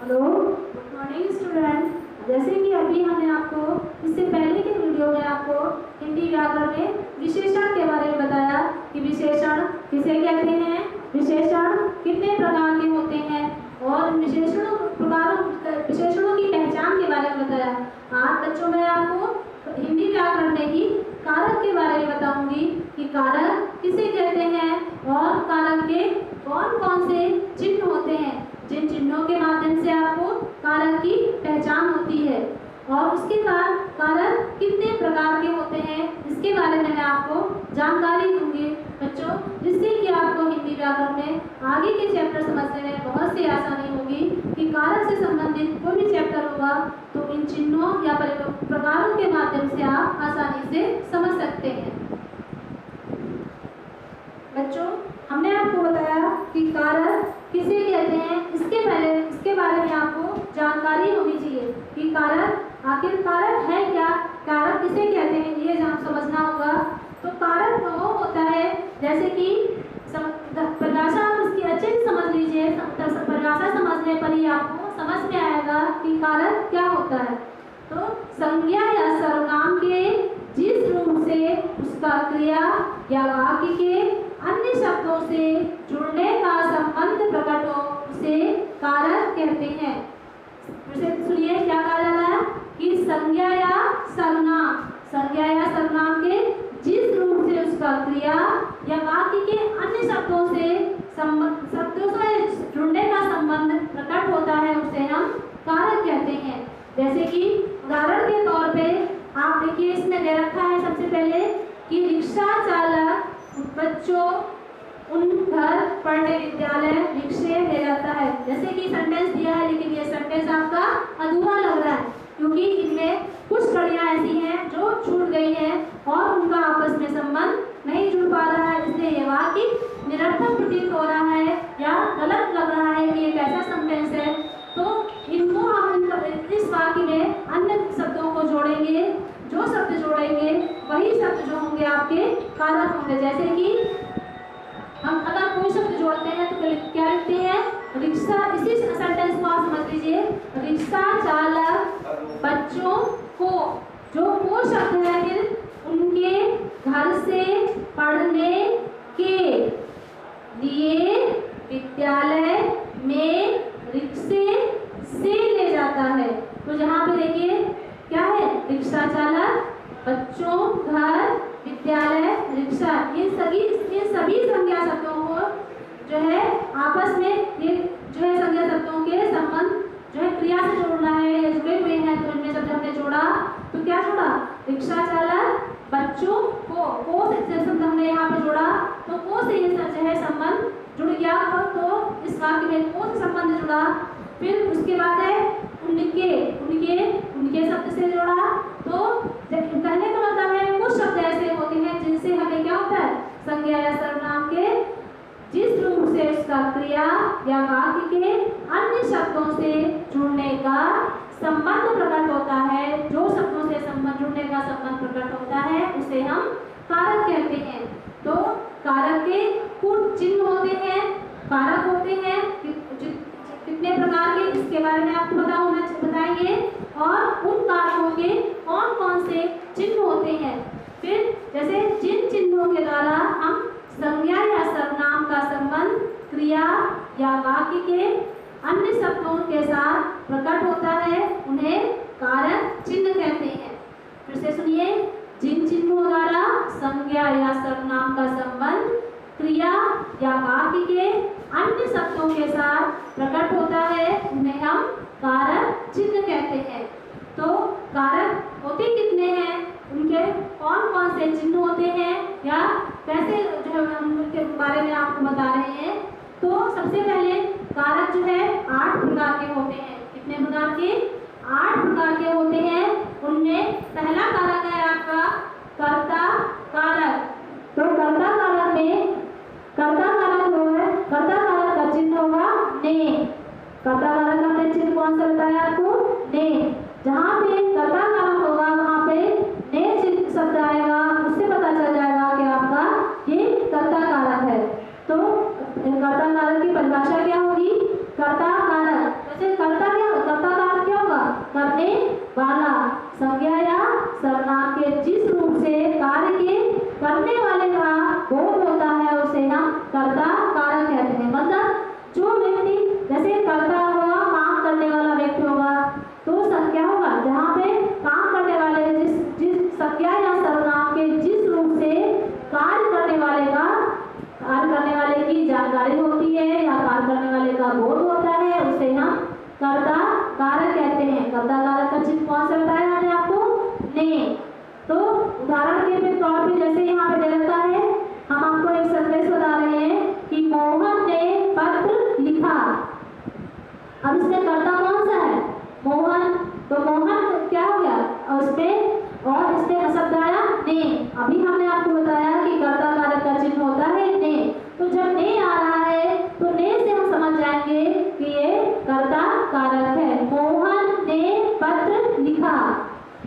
Hello, good morning student. जैसे कि अभी हमने आपको इससे पहले के वीडियो में आपको हिंदी व्याकरण में विशेषण के बारे में बताया कि विशेषण किसे कहते हैं, विशेषण कितने प्रकार के होते हैं और विशेषणों की पहचान के बारे में बताया। आज बच्चों मैं आपको हिंदी व्याकरण में ही कारक के बारे में बताऊंगी कि कारक किसे कहते हैं और कारक के कौन कौन से चिन्ह होते हैं, जिन चिन्हों के माध्यम से आपको कारक की पहचान होती है। और उसके बाद कारक कितने प्रकार के होते हैं इसके बारे में मैं आपको जानकारी दूंगी बच्चों, जिससे कि आपको हिंदी व्याकरण में आगे के चैप्टर समझने में बहुत सी आसानी होगी कि कारक से संबंधित कोई भी चैप्टर होगा तो इन चिन्हों या प्रकारों के माध्यम से आप आसानी से समझ सकते हैं। बच्चों हमने आपको बताया कि कारक किसे कहते हैं, इसके बारे में आपको जानकारी होनी चाहिए कि कारक आखिर कारक है क्या, कारक किसे कहते हैं ये समझना होगा। तो कारक वो होता है, जैसे कि परिभाषा आप उसकी अच्छे से समझ लीजिए, परिभाषा समझने पर ही आपको समझ में आएगा कि कारक क्या होता है। तो संज्ञा या सर्वनाम के जिस रूप से उसका क्रिया या वाक्य के अन्य शब्दों से जुड़ने का संबंध प्रकट हो उसे कारक कहते हैं। सुनिए क्या कहा जा रहा है कि संज्ञा या सर्वनाम के जिस रूप से उसका क्रिया या वाक्य के अन्य शब्दों से जुड़ने का संबंध प्रकट होता है उसे हम कारक कहते हैं। जैसे कि उदाहरण के तौर पे आप देखिए, इसमें दे रखा है सबसे पहले कि रिक्शा चालक बच्चों उन घर पढ़ने विद्यालय रिक्शे ले जाता है। जैसे कि सेंटेंस दिया है लेकिन ये सेंटेंस आपका अधूरा लग रहा है क्योंकि इनमें कुछ कड़ियां ऐसी हैं जो छूट गई हैं और उनका आपस में संबंध नहीं जुड़ पा रहा है, इसलिए ये वाक्य निरर्थक प्रतीत हो रहा है या गलत लग रहा है कि ये कैसा सेंटेंस है। तो इनको हम इस वाक्य में अन्य शब्दों को जोड़ेंगे, जो शब्द जोड़ेंगे वही शब्द जो होंगे आपके कारक होंगे। जैसे कि हम अगर कोई शब्द जोड़ते हैं तो क्या लिखते हैं, रिक्शा। इसी सेंटेंस को आप समझ लीजिए, रिक्शा चालक बच्चों को, जो वो शब्द है फिर उनके घर से पढ़ने के लिए विद्यालय में रिक्शे से ले जाता है। तो जहाँ पे देखिए क्या है, रिक्शा चालक बच्चों घर विद्यालय रिक्शा, ये सभी संज्ञा शब्दों को जो है आपस में ये जो है संज्ञा शब्दों के संबंध जो है क्रिया से जोड़ना है या जुड़े हुए हैं। तो इनमें शब्द हमने जोड़ा तो क्या जोड़ा, रिक्शा चालक बच्चों को से शब्द हमने यहाँ पे जोड़ा तो को से ये जो है संबंध जुड़ गया। तो इस वाक्य में को से संबंध जुड़ा। फिर उसके बाद है उनके शब्द से जोड़ा। तो कहने का मतलब है कुछ शब्द ऐसे होते हैं जिनसे हमें क्या होता है, संज्ञा या सर्वनाम के जिस रूप से उसका क्रिया या वाक्य के अन्य शब्दों से जुड़ने का संबंध प्रकट होता है, जो शब्दों से संबंध जुड़ने का संबंध प्रकट होता है उसे हम कारक कहते हैं। तो कारक के कुछ चिन्ह होते हैं, कारक होते हैं कितने प्रकार के इसके बारे में आपको बताएंगे और उन कारकों के कौन कौन से चिन्ह होते हैं। फिर जैसे जिन चिन्हों के द्वारा हम संज्ञा या सर्वनाम का संबंध क्रिया या वाक्य के अन्य शब्दों के साथ प्रकट होता है उन्हें कारक चिन्ह कहते हैं। फिर से सुनिए, जिन चिन्हों द्वारा संज्ञा या सर्वनाम का संबंध क्रिया या वाक्य के अन्य शब्दों के साथ प्रकट होता है उन्हें हम कारक चिन्ह कहते हैं। तो कारक होते कितने हैं, उनके कौन कौन से चिन्ह होते हैं या कैसे जो है हम उनके बारे में आपको बता रहे हैं। तो सबसे पहले कारक जो है 8 प्रकार के होते हैं। कितने प्रकार के, 8 प्रकार के होते हैं। उनमें पहला कारक है आपका कर्ता कारक। तो कर्ता कारक में कर्ता कारक का चिन्ह होगा ने। कर्ता कारक का चिन्ह कौन सा बताया आपको, ने। जहाँ पे कर्ता कारक होगा वहाँ पे ने चिन्ह शब्द आएगा, उससे पता चल जाएगा कि आपका ये कर्ता कारक है। तो कर्ता कारक की परिभाषा क्या होगी, कर्ता कारक। जैसे कर्ता करने वाला। संज्ञा या सर्वनाम के जिस रूप से कार्य के करने वाले का बोध होता है उसे हम कर्ता कारक कहते हैं। मतलब जो व्यक्ति जैसे कर्ता होगा, काम करने वाला व्यक्ति होगा, तो संज्ञा होगा जहाँ पे काम करने वाले जिस संज्ञा या सर्वनाम के जिस रूप से कार्य करने वाले की जानकारी होती है या कार्य करने वाले का बोध होता है उसे हम कर्ता कारक कहते हैं। कर्ता कारक का चिन्ह कौन सा बताया हमने आपको? ने। तो उदाहरण के तौर पे जैसे यहाँ पे दे रखा है, हम आपको एक संदेश बता रहे हैं कि मोहन ने पत्र लिखा। अब इसमें कर्ता कौन सा है? मोहन। तो मोहन क्या हो गया? और इसमें शब्द आया ने। अभी हमने आपको बताया कि कर्ता कारक का चिन्ह होता है ने। तो जब ने आ रहा है तो ने से हम समझ जाएंगे कि ये कर्ता कारक है। मोहन ने पत्र लिखा।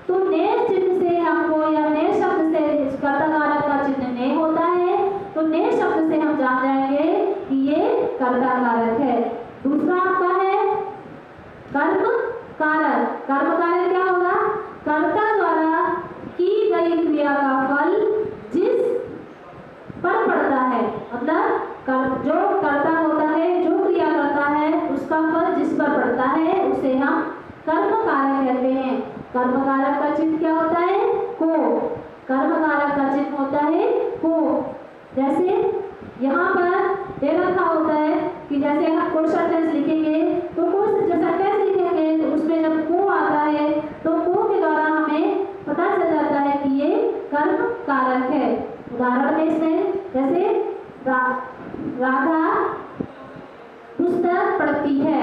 तो ने चिन्ह से हमको या ने शब्द से कर्ता कारक का चिन्ह ने होता है, तो ने शब्द से हम जान जाएंगे कि ये कर्ता कारक है। दूसरा आपका है कर्म कारक। कर्म कारक क्या होगा? कर्ता द्वारा की गई क्रिया का फल जिस पर पड़ता है। मतलब जो कर्ता होता है, जो क्रिया करता है, उसका फल जिस पर पड़ता है उसे हम कर्म कारक कहते हैं। कर्म कारक का चिन्ह क्या होता है? को। कर्म कारक का चिन्ह होता है को। जैसे यहाँ पर दे रखा होता है कि जैसे हम कोई सेंटेंस लिखेंगे तो कोई सेंटेंस लिखेंगे तो उसमें जब को आता है तो को के द्वारा हमें पता चल जाता है कि ये कर्म कारक है। उदाहरण में इसमें जैसे राधा पुस्तक पढ़ती है,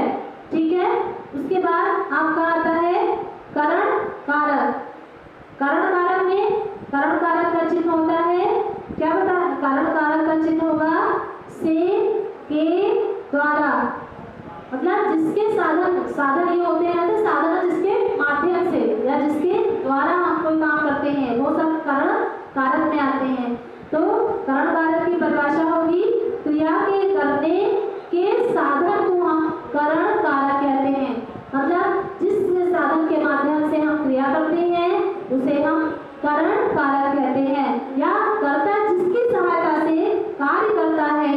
ठीक है। उसके बाद आपका आता है करण कारक। करण कारक में करण कारक का चिन्ह होता है क्या बता? करण कारक का चिन्ह होगा से, के द्वारा। मतलब जिसके साधन ये होते हैं तो साधन जिसके माध्यम से या जिसके द्वारा हम कोई काम करते हैं वो सब करण कारक में आते हैं। तो करण कारक की परिभाषा होगी क्रिया के करने के साधन को हम करण कारक कहते हैं। मतलब जिस साधन के माध्यम से हम क्रिया करते हैं उसे हम करण कारक कहते हैं। या कर्ता जिसकी सहायता से कार्य करता है,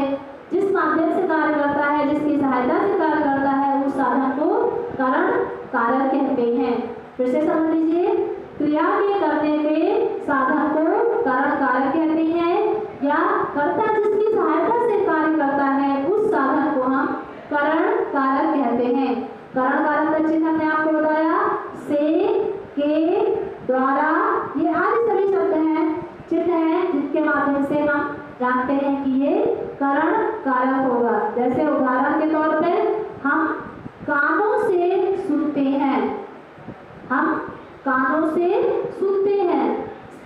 जिस माध्यम से कार्य करता है, जिसकी सहायता से कार्य करता है, उस साधन को करण कारक कहते हैं। फिर से समझ लीजिए, क्रिया के करने के साधन को करण कारक कहते हैं या कर्ता जिसकी सहायता से कार्य करता है उस साधन को हम करण कारक कहते हैं। करण कारक का चिन्ह हमने आपको बताया से, के, द्वारा। ये आदि सभी शब्द हैं, चिन्ह हैं जिसके माध्यम से हम जानते हैं कि ये करण कारक होगा। जैसे उदाहरण के तौर पे हम कानों से सुनते हैं, हम कानों से सुनते हैं।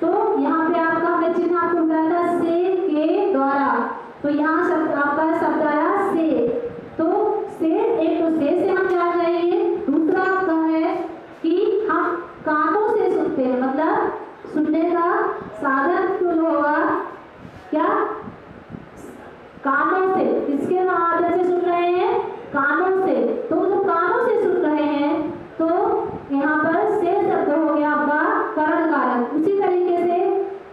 तो यहाँ पे आपका हमने चिन्ह आपको बताया था से, के, द्वारा। तो यहाँ शब्द आपका शब्द आया से। तो से एक तो से हम जान जाएंगे। दूसरा आपका है कि हम कानों से सुनते हैं, मतलब सुनने का साधन जो होगा क्या? कानों से। किसके माध्यम से सुन रहे हैं? कानों से। तो जब कानों से सुन रहे हैं तो यहाँ पर से शब्द हो गया आपका करण कारक। उसी तरीके से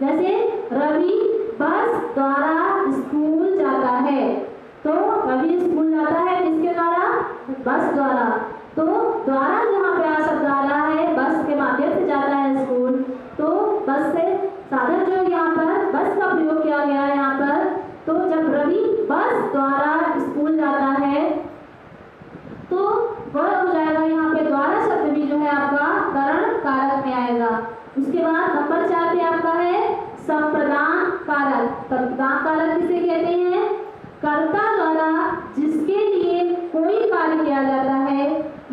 जैसे रवि बस द्वारा स्कूल जाता है, तो रवि स्कूल जाता है किसके द्वारा? बस द्वारा। तो द्वारा जहाँ पे आ शब्द आ रहा है, बस के माध्यम से जाता है स्कूल, तो बस से साधन जो यहाँ पर बस का प्रयोग किया गया है यहाँ पर। तो जब रवि बस द्वारा स्कूल जाता है तो वह हो जाएगा यहाँ पे द्वारा शब्द भी जो है आपका करण कारक में आएगा। उसके बाद नंबर 4 पे आपका है संप्रदान कारक। संप्रदान कारक किसे कहते हैं? कर्ता द्वारा जिसके लिए कोई कार्य किया जाता है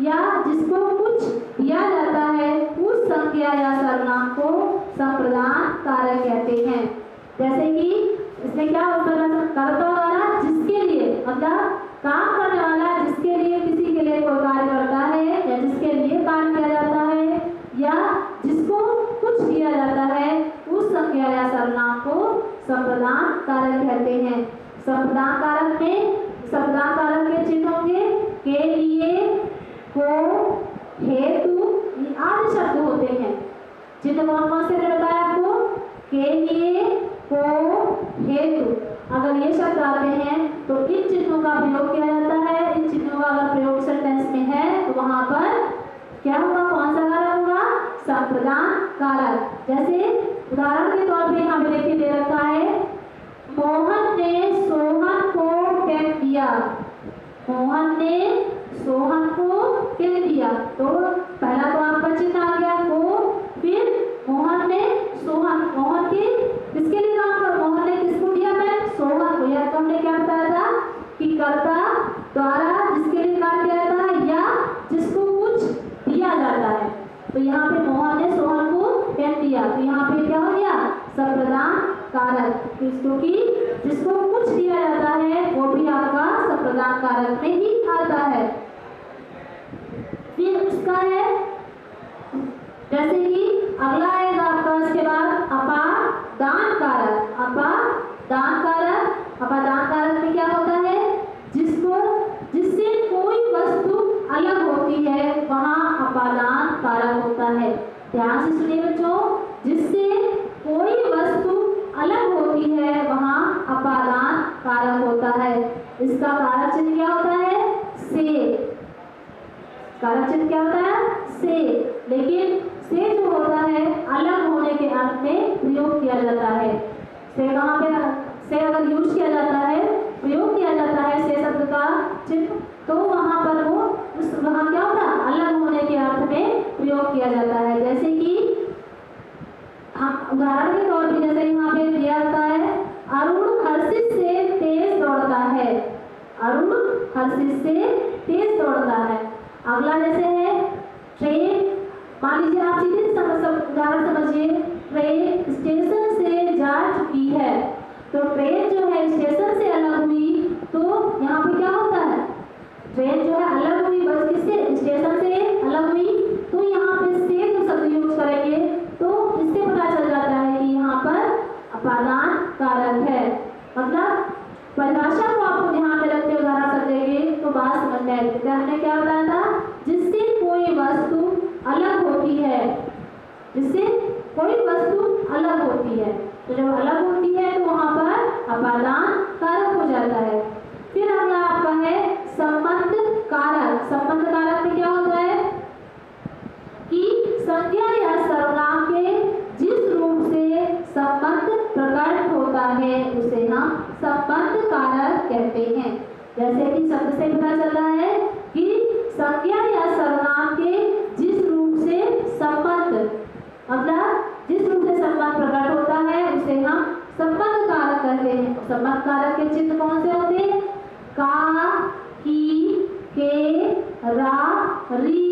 या जिसको कुछ दिया जाता है उस संज्ञा या सर्वनाम को संप्रदान कारक कहते हैं। जैसे कि इसमें क्या होता है? कर्ता द्वारा जिसके लिए, मतलब काम करने वाला जिसके लिए किसी के लिए कोई कार्य करता है या जिसके लिए कार्य किया जाता है या जिसको कुछ दिया जाता है उस संज्ञा या सर्वनाम को संप्रदान कारक कहते हैं। संप्रदान कारक में संप्रदान कारक के चिन्ह होंगे के लिए, को, हेतु, चिन्ह कौन कौन से बताया आपको? के लिए, को, हेतु। अगर ये शब्द आते हैं तो इन चिन्हों का प्रयोग किया जाता है। इन चिन्हों का अगर प्रयोग सेंटेंस में है तो वहां पर क्या होगा? कौन सा कारक होगा? संप्रदान कारक। जैसे उदाहरण के तौर पे यहाँ पे देखिए दे रखा है, मोहन ने सोहन को फेंक दिया। मोहन ने सोहन को फेंक दिया, तो पहला तो आपका चिन्ह आ गया को, फिर मोहन ने सोहन, मोहन की किसके लिए काम कर, मोहन ने किसको दिया पेन? सोहन को। या तो हमने क्या बताया था कि कर्ता द्वारा जिसके लिए कार्य किया जाता है या जिसको कुछ दिया जाता है। तो यहाँ पे मोहन ने सोहन को पेन दिया, तो यहाँ पे क्या हो गया? संप्रदान कारक। क्योंकि जिसको कुछ दिया जाता है वो भी आपका संप्रदान कारक में ही आता है। फिर उसका है जैसे कि अगला आएगा आपका इसके बाद अपादान कारक। अपादान कारक, अपादान कारक में क्या होता है? जिससे कोई वस्तु अलग होती है वहाँ अपादान कारक होता है। ध्यान से सुनिए बच्चों, जिससे कोई वस्तु अलग होती है वहाँ अपादान कारक होता है। इसका कारक चिन्ह क्या होता है? से। कारक चिन्ह क्या होता है? से। लेकिन से जो होता है अलग होने के अर्थ में प्रयोग किया जाता है। से कहाँ पे? से अगर यूज किया जाता है, प्रयोग किया जाता है से शब्द का चिन्ह, तो वहां पर वो वहां क्या होता है? अलग होने के अर्थ में प्रयोग किया जाता है। जैसे कि हम उदाहरण के तौर पर जैसे यहाँ पे दिया जाता है, अरुण हर्षित से तेज दौड़ता है। अरुण हर्षित से तेज दौड़ता है। अगला जैसे है ट्रेन, मान लीजिए आप सीधे उदाहरण समझिए, ट्रेन स्टेशन से जा चुकी है। तो ट्रेन जो है स्टेशन से अलग हुई, तो यहाँ पे क्या होता है? ट्रेन जो है अलग हुई, बस किससे? स्टेशन से अलग हुई, तो यहाँ पे से जो शब्द यूज करेंगे तो इससे पता चल जाता है कि यहाँ पर अपादान कारक है। मतलब परिभाषा को आपको ध्यान में रखते उदाहरण समझेंगे तो बात समझ में आएगी। हमने क्या बताया था? जिससे कोई वस्तु अलग होती है, जिससे कोई वस्तु अलग होती है, तो जब अलग होती है तो वहां पर अपादान कारक हो जाता है। फिर अगला आपका है संबंध कारक। संबंध कारक में क्या होता है कि संज्ञा या सर्वनाम के जिस रूप से संबंध प्रकट होता है उसे हम संबंध कारक कहते हैं। जैसे कि शब्द से पता चल रहा है कि संज्ञा या सर्वनाम के जिस रूप से संबंध, मतलब जिस रूप से संबंध प्रकट होता है उसे हम संबंध कारक कहते हैं। संबंध कारक के चिन्ह कौन से होते हैं? का, की, के, रा, री,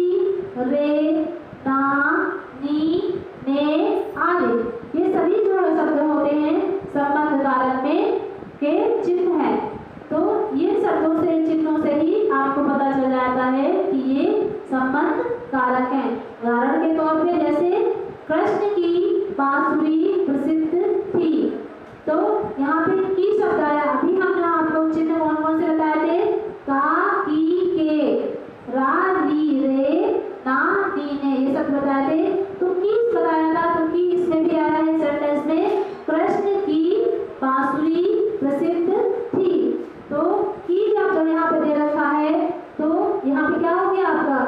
रे, ना, नी, ने आदि। ये सभी जो शब्द होते हैं संबंध कारक में के चिन्ह हैं। तो ये शब्दों से, चिन्हों से ही आपको पता चल जाता है कि ये संबंध कारक हैं। उदाहरण के तौर पे जैसे कृष्ण की बांसुरी प्रसिद्ध थी, तो यहाँ पे की शब्द आया। अभी हमने आपको चिन्ह कौन कौन से बताए थे? का, की, के, रा, री, रे, ना, नी, ने, ये सब बताए थे। तो की बताया था, तो की इसमें भी आया है सेंटेंस में, कृष्ण की बांसुरी प्रसिद्ध थी। तो की जब यहाँ पे दे रखा है तो यहाँ पे क्या हो गया आपका?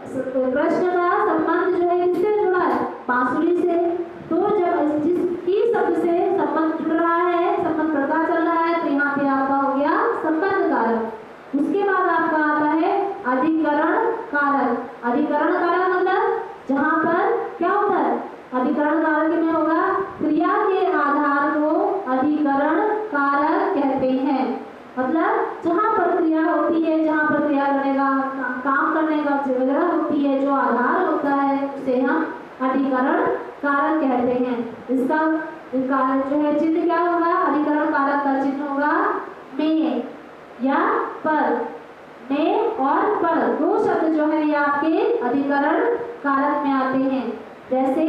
कृष्ण का संबंध जो है किससे जुड़ा है? बांसुरी से। तो जब जिस की शब्द से संबंध जुड़ रहा है, संबंध पता चल रहा है, तो यहाँ पे आपका हो गया संबंध कारक। उसके बाद आपका आता है अधिकरण कारक। अधिकरण कारक मतलब जहाँ पर क्या होता है? अधिकरण कारक में होगा क्रिया के आधार को अधिकरण कारक कहते हैं। मतलब जहाँ पर क्रिया होती है, जहाँ पर क्रिया करने का, काम करने का जगह होती है, जो आधार होता है उसे हम अधिकरण कारक कहते हैं। इसका जो है चिन्ह क्या होगा? अधिकरण कारक का चिन्ह होगा में या पर। में और पर दो शब्द जो है ये आपके अधिकरण कारक में आते हैं। जैसे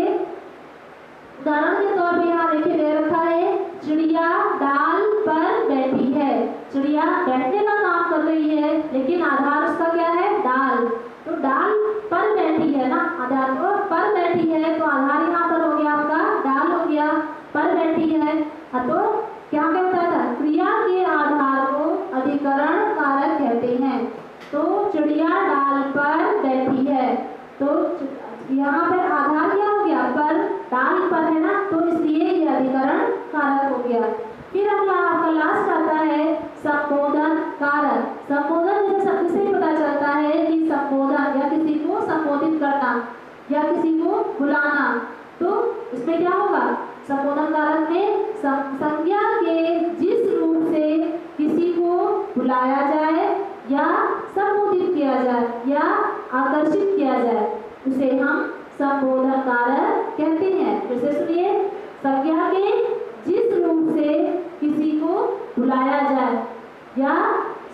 उदाहरण के तौर पे यहाँ देखिए दे रखा है, चिड़िया डाल पर बैठी है। चिड़िया बैठने का काम कर रही है, लेकिन आधार उसका क्या है? डाल। तो डाल पर बैठी है ना, आधार पर बैठी है, तो आधार यहाँ पर तो यहाँ पर आधार क्या हो गया, पर, डाल पर है ना, तो इसलिए ये अधिकरण कारक हो गया। फिर अगला आपका लास्ट आता है संबोधन कारक। संबोधन जैसे शब्द से ही पता चलता है कि संबोधन या किसी को संबोधित करना या किसी को बुलाना, तो इसमें क्या होगा, संबोधन कारक में संज्ञा के जिस रूप से किसी को बुलाया जाए या संबोधित किया जाए या आकर्षित किया जाए उसे हम संबोधन कारक कहते हैं। फिर से सुनिए, संज्ञा के जिस रूप से किसी को बुलाया जाए या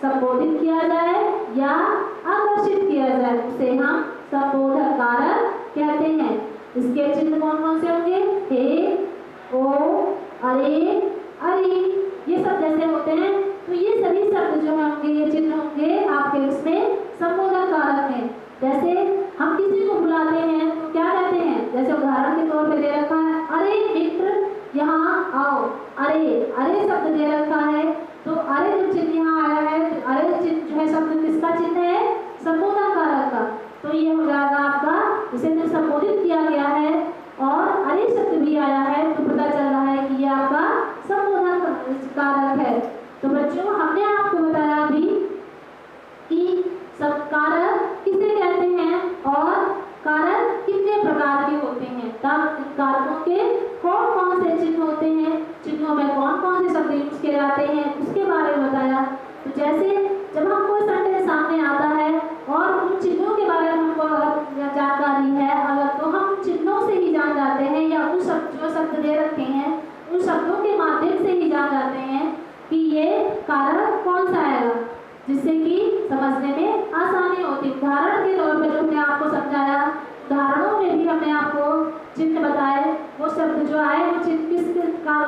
संबोधित किया जाए या आकर्षित किया जाए उसे हम संबोधन कारक कहते हैं। इसके चिन्ह कौन कौन से होंगे, हे, ओ, अरे, अरे, ये सब जैसे होते हैं, तो ये सभी शब्द जो होंगे, ये चिन्ह होंगे आपके इसमें संबोधन कारक हैं। जैसे हम किसी को बुलाते हैं तो क्या कहते हैं, जैसे उदाहरण के तौर पे दे रखा है, अरे मित्र यहाँ आओ, अरे, अरे शब्द दे रखा है, तो अरे जो चिन्ह यहाँ आया है, तो अरे चिन्ह जो है शब्द किसका चिन्ह है, संबोधन कारक का। तो ये हो जाएगा आपका, इसे जो संबोधित किया गया है और अरे शब्द भी आया है, तो पता चल रहा है कि ये आपका संबोधन कारक है। तो बच्चों, हमने आपको बताया अभी कि सब कारक किसे कहते हैं और कारक कितने प्रकार के होते हैं, तब कारकों के कौन कौन से चिन्ह होते हैं, चिन्हों में कौन कौन से शब्द यूज किए जाते हैं, उसके बारे में बताया। तो जैसे जब हमको सेंटेंस सामने आता है और उन चिन्हों के बारे में हमको जानकारी है अगर, तो हम चिन्हों से ही जान जाते हैं या उन शब्द जो शब्द दे रखे हैं उन शब्दों के माध्यम से ही जान जाते हैं कि ये कारक कौन सा आएगा, जिससे कि समझने में आसानी होती। उदाहरण के तौर पर जो हमने आपको समझाया, उदाहरणों में भी हमने आपको चिन्ह बताए, वो शब्द जो आए वो चिन्ह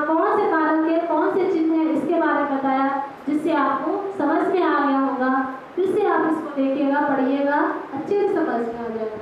कौन से कारक के कौन से चिन्ह है इसके बारे में बताया, जिससे आपको समझ में आ गया होगा। फिर से आप इसको देखिएगा, पढ़िएगा, अच्छे से समझ में आ जाएगा।